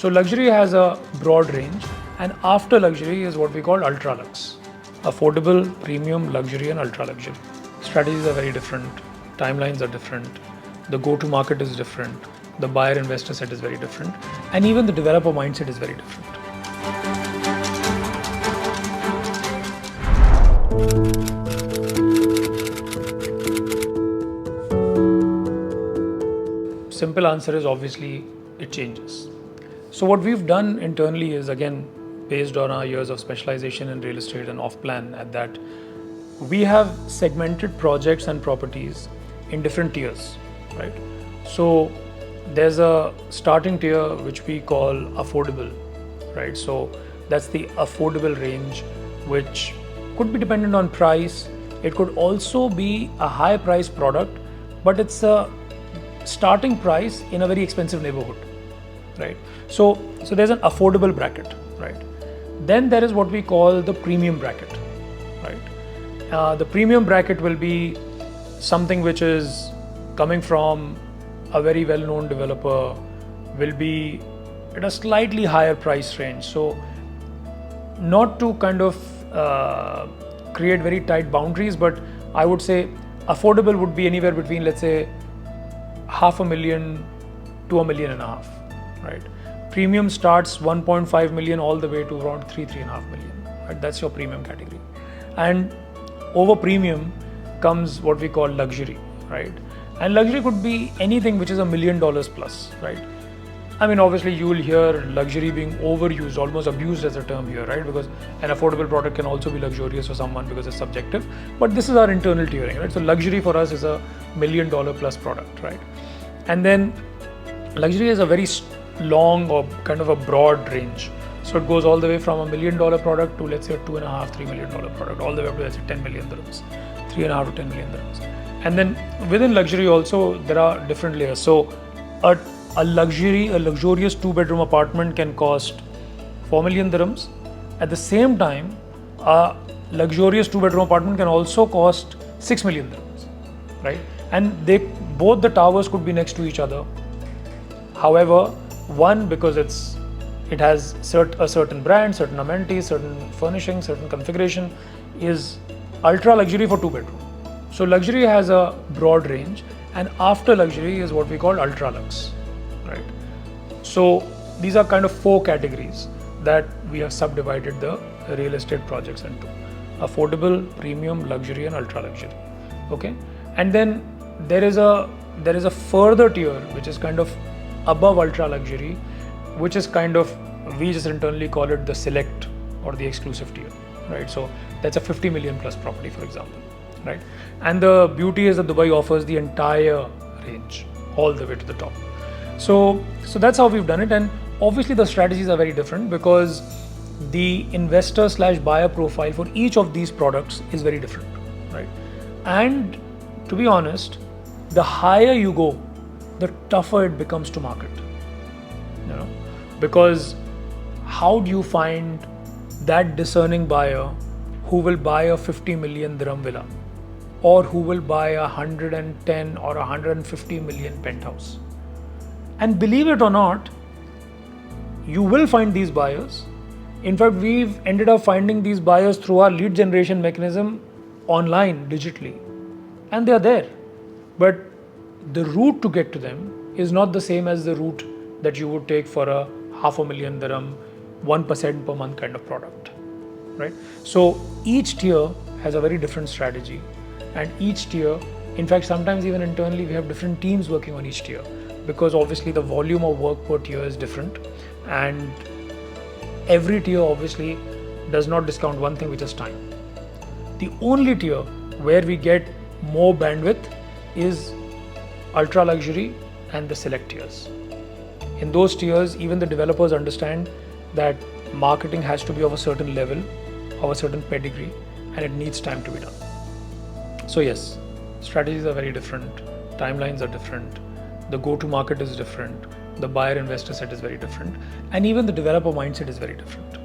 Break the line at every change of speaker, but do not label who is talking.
So luxury has a broad range, and after luxury is what we call ultra lux. Affordable, premium, luxury, and ultra luxury. Strategies are very different, timelines are different, the go-to market is different, the buyer investor set is very different, and even the developer mindset is very different. Simple answer is obviously it changes. So what we've done internally is, again, based on our years of specialization in real estate and off-plan at that, we have segmented projects and properties in different tiers, right? So there's a starting tier which we call affordable, right? So that's the affordable range, which could be dependent on price. It could also be a high price product, but it's a starting price in a very expensive neighborhood, right? So there's an affordable bracket, right? Then there is what we call the premium bracket, right? The premium bracket will be something which is coming from a very well-known developer, will be at a slightly higher price range. So not to kind of create very tight boundaries, but I would say affordable would be anywhere between, let's say, $500,000 to $1.5 million, right? Premium starts 1.5 million all the way to around 3.5 million, right? That's your premium category. And over premium comes what we call luxury, right? And luxury could be anything which is $1 million plus, right? I mean, obviously you will hear luxury being overused, almost abused as a term here, right? Because an affordable product can also be luxurious for someone because it's subjective. But this is our internal tiering, right? So luxury for us is a $1 million plus product, right? And then luxury is a very long or kind of a broad range. So it goes all the way from $1 million product to, let's say, a $2.5-3 million product, all the way up to, let's say, 10 million dirhams, 3.5 to 10 million dirhams. And then within luxury also there are different layers. So a luxurious 2-bedroom apartment can cost 4 million dirhams. At the same time, a luxurious 2-bedroom apartment can also cost 6 million dirhams, right? And both the towers could be next to each other. However, one, because it has a certain brand, certain amenities, certain furnishing, certain configuration, is ultra luxury for 2-bedroom. So luxury has a broad range, and after luxury is what we call ultra lux, right? So these are kind of 4 categories that we have subdivided the real estate projects into: affordable, premium, luxury, and ultra luxury. Okay, and then there is a further tier which is kind of above ultra luxury, which is kind of, we just internally call it the select or the exclusive tier, right? So that's a 50 million plus property, for example, right? And the beauty is that Dubai offers the entire range all the way to the top. So that's how we've done it. And obviously the strategies are very different because the investor/buyer profile for each of these products is very different, right? And to be honest, the higher you go, the tougher it becomes to market, you know, because how do you find that discerning buyer who will buy a 50 million dirham villa or who will buy a 110 or 150 million penthouse? And believe it or not, you will find these buyers. In fact, we've ended up finding these buyers through our lead generation mechanism online, digitally, and they are there. But the route to get to them is not the same as the route that you would take for a 500,000 dirham, 1% per month kind of product, right? So each tier has a very different strategy, and each tier, in fact, sometimes even internally we have different teams working on each tier, because obviously the volume of work per tier is different, and every tier obviously does not discount one thing, which is time. The only tier where we get more bandwidth is ultra luxury and the select tiers. In those tiers, even the developers understand that marketing has to be of a certain level, of a certain pedigree, and it needs time to be done. So yes, strategies are very different, timelines are different, the go-to market is different, the buyer investor set is very different, and even the developer mindset is very different.